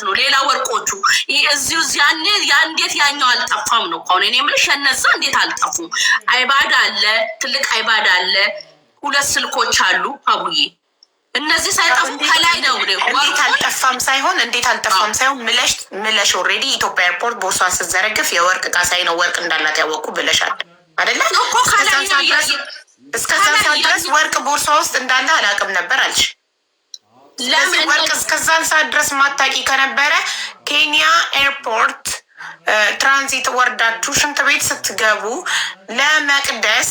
ነው ሌላ ወርቆቹ እዚሁ ያኔ እንዴት ያኛው አልጠፋም ነው አሁን እኔ የምልሽ እነዛ እንዴት አልጠፉም አይባድ አለ ትልቅ አይባድ አለ ሁለት ስልኮች አሉ አቡዬ እነዚህ ሳይጠፉ ከላይ ነው እንዴት አልጠፋም ሳይሆን ምለሽ ኦልሬዲ ኢትዮጵያ ኤርፖርት ቦርሷን ስትዘረግፍ የወርቅ ዕቃ ሳይ ነው ወርቅ እንዳላት ያወቁ ብለሻል አይደለ እስከዛ ድረስ ወርቅ ቦርሷ ውስጥ እንዳለ አላውቅም ነበር አልሽ ለምን ወርቅ እስከዛን ሰዓት ድረስ ማታቂ ከነበረ ኬንያ ኤርፖርት ትራንዚት ወርዳችሁ ሽንት ቤት ስትገቡ ለመቅደስ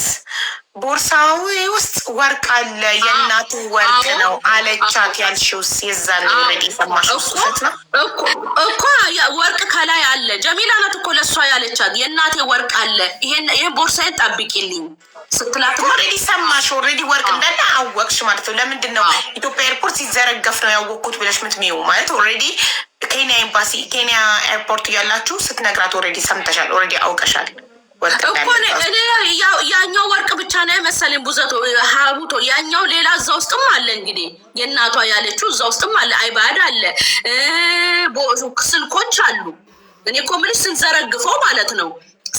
ቦርሳው ውስጥ ወርቅ አለ የእናቱ ወርቅ ነው አለቻት ያልሽውስ የዛን ኦልሬዲ ሰማሽው ነው እኮ ወርቅ ከላይ አለ ጀሚላ ናት እኮ ለሷ ያለቻት የእናቴ ወርቅ አለ ይሄ ቦርሳዬን ጠብቂልኝ ስትላት ኦልሬዲ ሰማሽ ኦልሬዲ ወርቅ እንዳለ አወቅሽ ማለት ነው ለምንድን ነው ኢትዮጵያ ኤርፖርት ሲዘረገፍ ነው ያወቅኩት ብለሽ ምትሚው ማለት ኦልሬዲ ኬንያ ኤምባሲ ኬንያ ኤርፖርት ያላችሁ ስትነግራት ኦልሬዲ ሰምተሻል ኦልሬዲ አውቀሻል እኮ እኔ ያኛው ወርቅ ብቻ ነው መሰለኝ ቡዘቶ ሀቡቶ ያኛው ሌላ እዛ ውስጥም አለ እንግዲህ የእናቷ ያለችው እዛ ውስጥም አለ አይባድ አለ ስልኮች አሉ እኔ እኮ የምልሽ ስንዘረግፈው ማለት ነው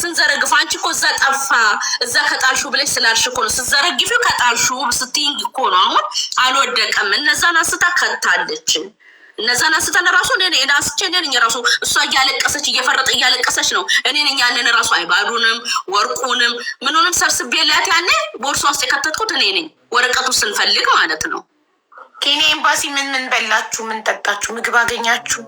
ስንዘረግፍ አንቺ እኮ እዛ ጠፋ እዛ ከጣልሹ ብለሽ ስላልሽ እኮ ነው ስንዘረግፊው ከጣልሹ ስትይኝ እኮ ነው አሁን አልወደቀም እነዛን አንስታ ከታለች እነዛን አንስታ ለራሱ እኔ ነኝ ራሱ እሷ እያለቀሰች እየፈረጠ እያለቀሰች ነው እኔ ነኝ ያንን ራሱ አይባዱንም ወርቁንም ምንንም ሰብስቤላት ያኔ ቦርሷ ውስጥ የከተትኩት እኔ ነኝ ወረቀቱ ስንፈልግ ማለት ነው ኬንያ ኤምባሲ ምን በላችሁ ምን ጠጣችሁ ምግብ አገኛችሁ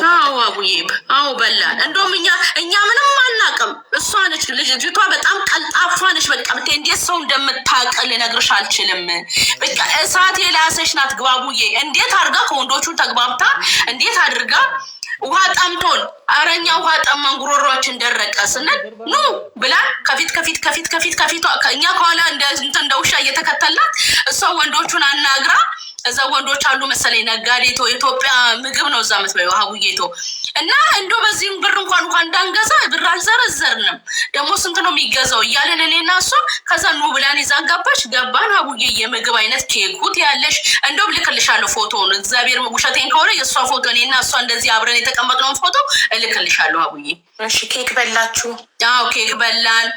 አዎ አቡዬ አዎ በላን እንደውም እኛ ምንም አናውቅም እሷ ነች ልጅቷ በጣም ቀልጣፋ ነች በቃ ብታይ እንዴት ሰው እንደምታቀል ልነግርሽ አልችልም በቃ እሳት የላሰች ናት ግባቡዬ እንዴት አድርጋ ከወንዶቹ ተግባብታ እንዴት አድርጋ ውሃ ጠምቶን አረኛ ውሃ ጠማን ጉሮሮአችን ደረቀ ስንል ኑ ብላ ከፊት እኛ ከኋላ እንደ ውሻ እየተከተላት እሷ ወንዶቹን አናግራ እዛ ወንዶች አሉ መሰለኝ ነጋዴቶ ኢትዮጵያ ምግብ ነው እዛ መስበው ሀቡዬቶ እና እንደው በዚህም ብር እንኳን እንዳንገዛ ብር አልዘረዘርንም ደግሞ ስንት ነው የሚገዛው እያለን እኔና እሷ ከዛ ኑ ብላን ይዛን ገባን ሀቡዬ የምግብ አይነት ኬኩት ያለሽ እንደው ልክልሻለሁ ፎቶውን እግዚአብሔር ውሸቴን ከሆነ የእሷ ፎቶ እኔና እሷ እንደዚህ አብረን የተቀመጥነውን ፎቶ እልክልሻለሁ ሀቡዬ እሺ ኬክ በላችሁ አዎ ኬክ በላን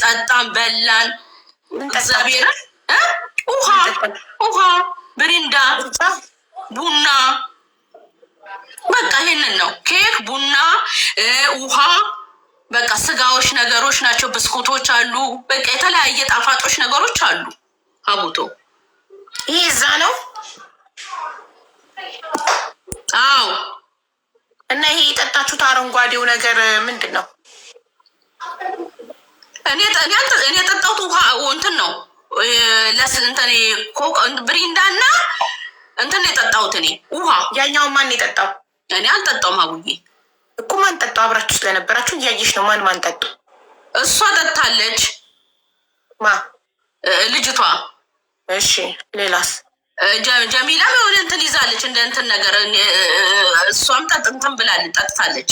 ጠጣን በላን እግዚአብሔር ውሃ ብሪንዳ ቡና በቃ ይሄንን ነው ኬክ ቡና ውሃ በቃ ስጋዎች ነገሮች ናቸው ብስኩቶች አሉ በቃ የተለያየ ጣፋጮች ነገሮች አሉ አቡቶ ይሄ እዛ ነው አዎ እና ይሄ የጠጣችሁት አረንጓዴው ነገር ምንድን ነው እኔ የጠጣሁት ውሃ እንትን ነው ለስንተኔ ኮክ ብሪንዳና እንትን የጠጣሁት እኔ ውሃ ያኛው ማን የጠጣው እኔ አልጠጣውም አቡዬ እኮ ማን ጠጣው አብራችሁ ስለነበራችሁ እያየሽ ነው ማን ጠጡ እሷ ጠጣለች ልጅቷ እሺ ሌላስ ጀሚላ ወደ እንትን ይዛለች እንደ እንትን ነገር እሷም እንትን ብላለች ጠጥታለች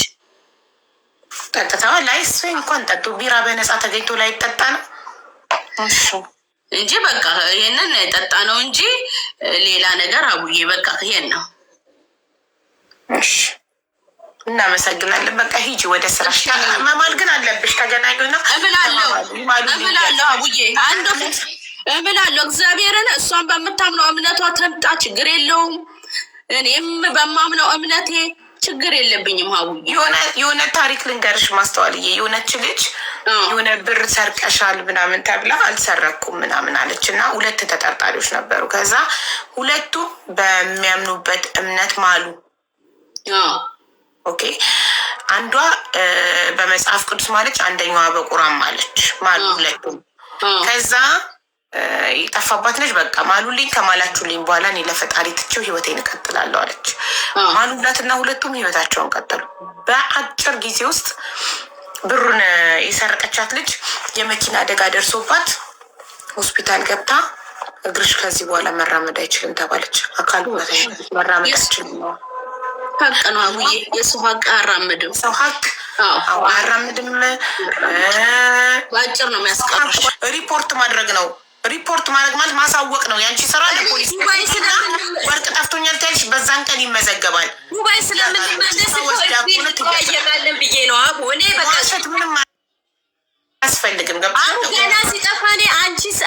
ጠጥታው ላይ እሱ እንኳን ጠጡ ቢራ በነፃ ተገኝቶ ላይ ጠጣ ነው እሺ እንጂ በቃ ይሄንን ጠጣ ነው እንጂ ሌላ ነገር አቡዬ በቃ ይሄን ነው እሺ እናመሰግናለን በቃ ሂጂ ወደ ስራሽ መማል ግን አለብሽ ተገናኙና እምላለሁ አቡዬ እምላለሁ እግዚአብሔርን እሷን በምታምነው እምነቷ ትምጣ ችግር የለውም እኔም በማምነው እምነቴ ችግር የለብኝም አቡዬ የሆነ ታሪክ ልንገርሽ ማስተዋልዬ የሆነች ልጅ የሆነ ብር ሰርቀሻል ምናምን ተብላ አልሰረኩም ምናምን አለች እና ሁለት ተጠርጣሪዎች ነበሩ ከዛ ሁለቱ በሚያምኑበት እምነት ማሉ ኦኬ አንዷ በመጽሐፍ ቅዱስ ማለች አንደኛዋ በቁርአን ማለች ማሉ ሁለቱም ከዛ የጠፋባት ልጅ በቃ ማሉልኝ ከማላችሁልኝ በኋላ እኔ ለፈጣሪ ትቼው ህይወቴን እቀጥላለሁ አለች ማሉላትና ሁለቱም ህይወታቸውን ቀጠሉ በአጭር ጊዜ ውስጥ ብሩን የሰረቀቻት ልጅ የመኪና አደጋ ደርሶባት ሆስፒታል ገብታ እግርሽ ከዚህ በኋላ መራመድ አይችልም ተባለች አካሉ መራመድ አይችልም ነው ሀቅ ነው አቡዬ የሰው ሀቅ አራምድም ሰው ሀቅ አራምድም በአጭር ነው የሚያስቀርሽ ሪፖርት ማድረግ ነው ሪፖርት ማድረግ ማለት ማሳወቅ ነው ያንቺ ስራ ለፖሊስ ወርቅ ጠፍቶኛል ታይልሽ በዛን ቀን ይመዘገባል ሙባይ ስለምንመለስ ያየናለን ብዬ ነው አቡ። እኔ በቃ ምንም አያስፈልግም። አቡ ገና ሲጠፋ እኔ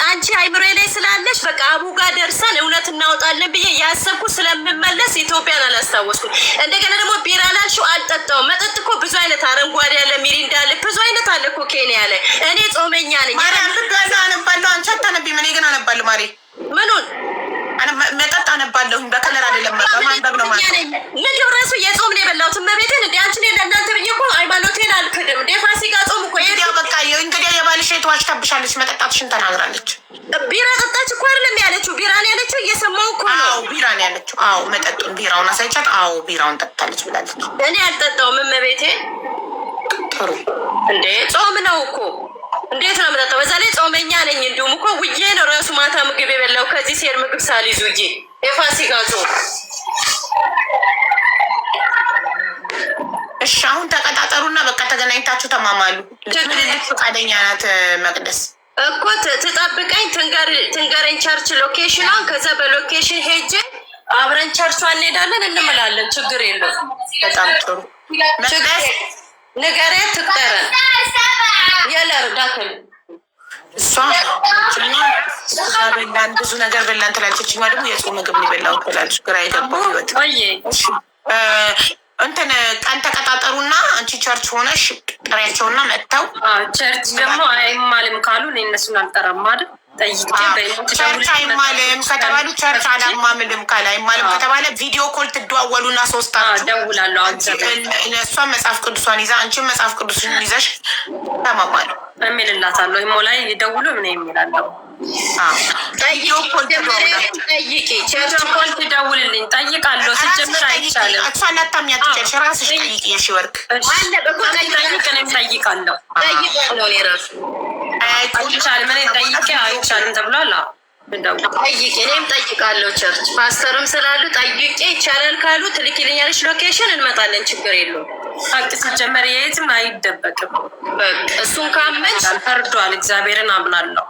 አንቺ አይምሮ ላይ ስላለሽ በቃ አቡ ጋር ደርሰን እውነት እናወጣለን ብዬ ያሰብኩ ስለምመለስ ኢትዮጵያን አላስታወስኩም። እንደገና ደግሞ ቢራ ላልሽው አልጠጣውም። መጠጥ እኮ ብዙ አይነት አረንጓዴ ያለ ሚሪንዳ አለ፣ ብዙ አይነት አለ እኮ ኬንያ ያለ። እኔ ጾመኛ ነኝ። አነባለሁ። አንቺ አታነቢም፣ እኔ ግን አነባለሁ። ማሪ ምኑን መጠጥ አነባለሁ። በከለር አይደለም በማንበብ ነው ማለት። ምግብ ራሱ የጾም ነው የበላሁት። እመቤቴን እንደ አንቺ ለእናንተ ብዬ እኮ ሃይማኖቴን አልክድም። እንደ ፋሲካ ጾም እኮ በቃ እንግዲህ የባልሽ ዋሽታብሻለች። መጠጣትሽን ተናግራለች። ቢራ ጠጣች እኮ አይደለም ያለችው፣ ቢራ ነው ያለችው። እየሰማሁ እኮ ነው። አዎ ቢራ ነው ያለችው። አዎ መጠጡን ቢራውን አሳይቻት። አዎ ቢራውን ጠጥታለች ብላለች። እኔ አልጠጣውም እመቤቴን። ጥሩ እንዴ ጾም ነው እኮ እንዴት ነው የምጠጣው? በዛ ላይ ጾመኛ ነኝ። እንዲሁም እኮ ውዬ ነው ራሱ ማታ ምግብ የበላው ከዚህ ሴር ምግብ ሳልይዝ ውዬ የፋሲካ ጾም። እሺ አሁን ተቀጣጠሩና በቃ ተገናኝታችሁ ተማማሉ። ልትምልልት ፈቃደኛ ናት መቅደስ እኮ ትጠብቀኝ፣ ትንገረኝ ቸርች ሎኬሽኗን። ከዛ በሎኬሽን ሄጄ አብረን ቸርቿን እንሄዳለን፣ እንምላለን። ችግር የለውም። በጣም ጥሩ መቅደስ ንገሪያት ትቅጠረን። የለ እርዳክል እሷ በላን ብዙ ነገር በላን ትላለች። እኛ ደግሞ የጾም ምግብ ነው የበላው ትላለች። ግራ የገባው ህይወት። እንትን ቀን ተቀጣጠሩና አንቺ ቸርች ሆነሽ ጥሪያቸውና መጥተው ቸርች ደግሞ አይማልም ካሉ እኔ እነሱን አልጠራም አይደል? ቸርች አይማልም ከተባሉ ቸርች አላማምልም ካለ አይማልም ከተባለ ቪዲዮ ኮል ትደዋወሉና ሶስታችሁ ደውላለሁ። እሷን መጽሐፍ ቅዱሷን ይዛ አንቺን መጽሐፍ ቅዱስን ይዘሽ ተማማሉ። እሚልላታለሁ ኢሞ ላይ ደውሎ ምን የሚላለሁ ቪዲዮ ኮል ጠይቂ። ቸርች ኮል ትደውልልኝ ጠይቃለሁ። ሲጀምር አይቻልም። እሷን ላታምኛት ትችያለሽ። ራስሽ ጠይቂ። የሺ ወርቅ ጠይቅንም ጠይቃለሁ። ጠይቃለሁ የራሱ አይቻልም። እኔ ጠይቄ አይቻልም ተብሏል። ጠይቄ እኔም ጠይቃለሁ። ቸርች ፓስተርም ስላሉ ጠይቄ ይቻላል ካሉ ትልኪልኛለች ሎኬሽን፣ እንመጣለን። ችግር የለውም። ሀቅ ሲጀመር የትም አይደበቅም። እሱን ካመንሽ ፈርዷል። እግዚአብሔርን አምናለሁ።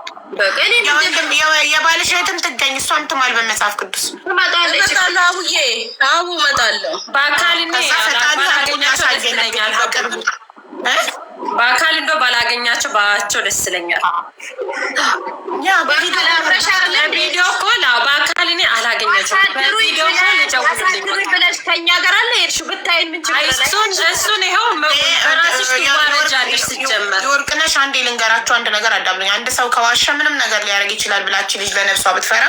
የባልሽ የትም ትገኝ እሷም ትማል በመጽሐፍ ቅዱስ እመጣለሁ። አቡዬ አቡ እመጣለሁ። በአካል በአካል እንደው ባላገኛቸው ባቸው ደስ ይለኛል። ቪዲዮ ኮል በአካል እኔ አላገኛቸው ብለሽ ከኛ ጋር አለ ሄድሽ ብታይ ምን ችግር እሱን ይኸው ራስሽ ትዋረጃለሽ። ሲጀመር የወርቅነሽ አንዴ ልንገራቸው አንድ ነገር አዳምኝ። አንድ ሰው ከዋሸ ምንም ነገር ሊያደርግ ይችላል ብላችን ልጅ ለነፍሷ ብትፈራ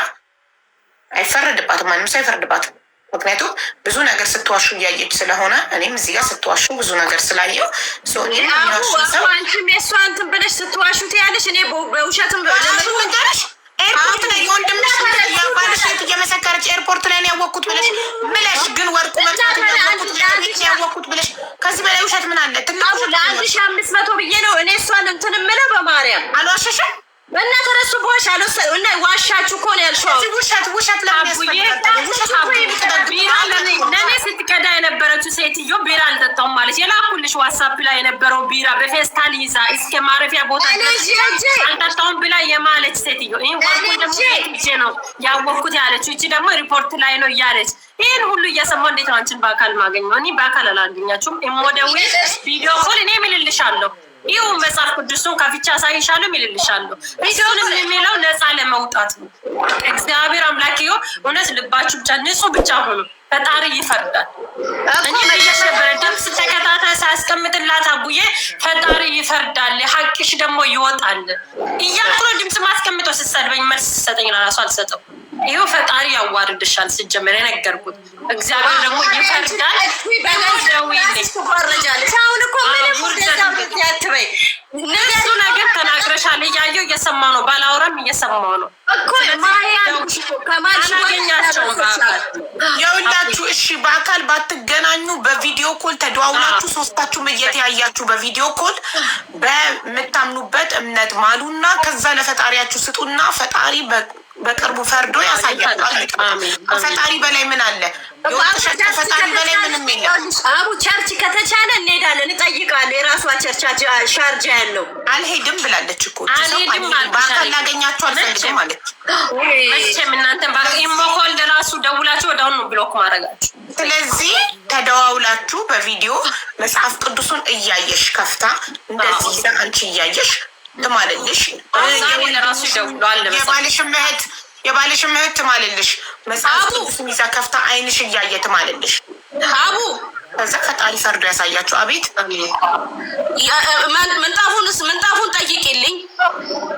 አይፈረድባትም። ማንም ሰው አይፈርድባትም። ምክንያቱም ብዙ ነገር ስትዋሹ እያየች ስለሆነ እኔም እዚህ ጋር ስትዋሹ ብዙ ነገር ስላየው አንቺም የእሷ እንትን ብለሽ ስትዋሹ ትያለሽ። እኔ በውሸትም ነገርሽ ኤርፖርት ላይ የወንድምሽ ባለሽ እየመሰከረች ኤርፖርት ላይ ነው ያወቅኩት ብለሽ ብለሽ ግን ወርቁ መጥፋት ያወቅኩት ብለሽ ከዚህ በላይ ውሸት ምን አለ? ትልቁ ለ1500 ብዬ ነው እኔ እሷን እንትን የምለው በማርያም አልዋሸሽም። እና ተረሱ በዋሽ እና ዋሻችሁ እኮ ነው ያልሽው። ውሸት ለእኔ ስትቀዳ የነበረችው ሴትዮ ቢራ አልጠጣሁም ማለት የላኩልሽ ዋትሳፕ ላይ የነበረው ቢራ በፌስታል ይዛ እስከ ማረፊያ ቦታ አልጠጣሁም ብላ የማለች ሴትዮ ይህ ወርቁን ደግሞ ጊዜ ነው ያወቅኩት ያለችው። እቺ ደግሞ ሪፖርት ላይ ነው እያለች ይህን ሁሉ እያሰማሁ እንዴት ነው አንቺን በአካል ማገኘው? እኔ በአካል አላገኛችሁም። ሞደዊ ቪዲዮ ኮል እኔ ምልልሻለሁ። ይኸው መጽሐፍ ቅዱሱን ከፍቻ አሳይሻለሁ፣ ይልልሻለሁ። ቪዲዮንም የሚለው ነፃ ለመውጣት ነው። እግዚአብሔር አምላክ ይኸው እውነት ልባችሁ ብቻ ንጹህ ብቻ ሆኑ። ፈጣሪ ይፈርዳል። እኔ በየሸበረ ድምፅ ተከታታይ ሳያስቀምጥላት አቡዬ ፈጣሪ ይፈርዳል፣ ሀቅሽ ደግሞ ይወጣል እያልኩ ነው ድምፅ ማስቀምጦ ስትሰድበኝ መልስ ስትሰጠኝ ለራሱ አልሰጠው። ይኸው ፈጣሪ ያዋርድሻል። ስጀምር የነገርኩት እግዚአብሔር ደግሞ ይፈርዳል። አሁን እኮ ያትበይ እነሱ ነገር ተናግረሻል። እያየው እየሰማው ነው፣ ባላውራም እየሰማው ነው እኮ አላገኛቸውም በአካል የሁላችሁ። እሺ በአካል ባትገናኙ በቪዲዮ ኮል ተደዋውላችሁ ሶስታችሁም እየተያያችሁ በቪዲዮ ኮል በምታምኑበት እምነት ማሉና ከዛ ለፈጣሪያችሁ ስጡና ፈጣሪ በቅርቡ ፈርዶ ያሳያል። ከፈጣሪ በላይ ምን አለ? ከፈጣሪ በላይ ምንም የለም። አቡ ቸርች ከተቻለ እንሄዳለን፣ እጠይቃለሁ። የራሷ ቸርች ሻርጃ ያለው አልሄድም ብላለች እኮ በአካል ላገኛችሁ አልፈልግም ማለት መቼም እናንተን ኢሞኮል ለራሱ ደውላችሁ ወደ አሁን ነው ብሎ ብሎክ ማድረጋችሁ። ስለዚህ ተደዋውላችሁ በቪዲዮ መጽሐፍ ቅዱሱን እያየሽ ከፍታ እንደዚህ ይዛ አንቺ እያየሽ ትማልልሽ። ለራሱ ይደውሏል። የባልሽም እህት ትማልልሽ። መጽሐፍ ቅዱስን ይዛ ከፍታ አይንሽ እያየ ትማልልሽ። ሀቡ ከዛ ፈጣሪ ፈርዶ ያሳያችሁ። አቤት ምንጣፉን ጠይቂልኝ።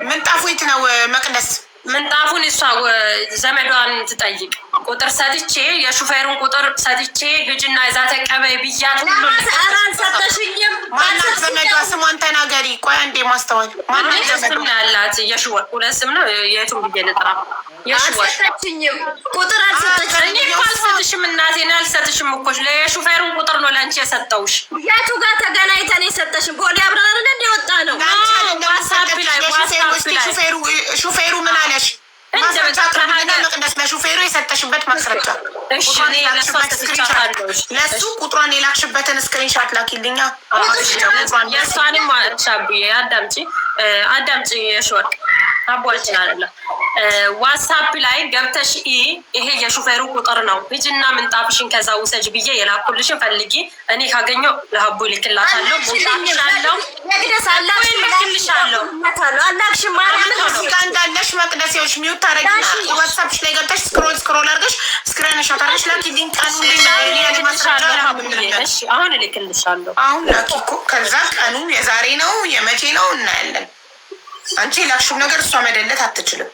ምንጣፉ የት ነው መቅደስ? ምንጣፉን እሷ ዘመዷን ትጠይቅ። ቁጥር ሰጥቼ የሹፌሩን ቁጥር ሰጥቼ ግጅና ይዛ ተቀበይ ብያት ሁሉ አልሰጠሽኝም። ማናት ዘመዷ? ስሟን ተናገሪ። ቆይ አንዴ ማስተዋል። ማናት ስም ያላት? የሽወር ሁለት ስም ነው። የቱን ብዬ ልጥራ? አልሰጠችኝም። ቁጥር አልሰጠችኝም። እኔ እኮ አልሰጥሽም እናቴ፣ እኔ አልሰጥሽም እኮ የሹፌሩን ቁጥር ነው ለአንቺ የሰጠውሽ። የቱ ጋር ተገናኝተን የሰጠሽን? ቦሌ አብረን እንደወጣ ነው። ዋትሳፕ ላይ ሹፌሩ ምን አለሽ? ማስረጃ መቅደስ ለሹፌሩ የሰጠሽበት ማስረጃ ለሱ ቁጥሯን የላክሽበትን ስክሪንሻት ላኪልኛ። የእሷንም ሻብዬ አዳምጪ የሽወርቅ አቧልችን አለ ዋትሳፕ ላይ ገብተሽ ይሄ የሹፌሩ ቁጥር ነው ሂጂና ምንጣፍሽን ከዛ ውሰጅ ብዬ የላኩልሽን ፈልጊ። እኔ ካገኘው ለሀቡ ልክላታለሁ። እንዳለሽ መቅደሴዎች ሚዩት ታረጊና ዋትሳፕሽ ላይ ገብተሽ ስክሮል አድርገሽ ስክሪንሻት አድርገሽ ላኪልኝ። አሁን እልክልሻለሁ። አሁን ላኪ እኮ ከዛ ቀኑ የዛሬ ነው የመቼ ነው እናያለን። አንቺ ላክሽው ነገር እሷ መደለት አትችልም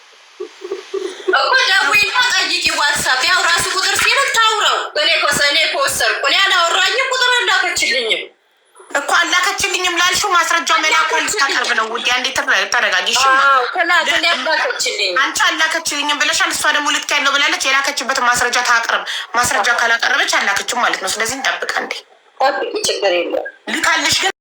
እኮ። ደውይና ጠይቂ። ዋትሳፕ ያው ራሱ ቁጥር ሲል ታውራው። እኔ ከወሰድኩ እኔ አላወራኝም። ቁጥር አላከችልኝም እኮ አላከችልኝም ላልሽው ማስረጃ መላኩን ልታቀርብ ነው። ውዴ አንዴ ተረጋጊ። አንቺ አላከችልኝም ብለሻል፣ እሷ ደግሞ ልክ ያለው ብላለች። የላከችበትን ማስረጃ ታቅርብ። ማስረጃ ካላቀረበች አላከችም ማለት ነው። ስለዚህ እንጠብቅ። አንዴ ችግር የለም ልካልሽ ግን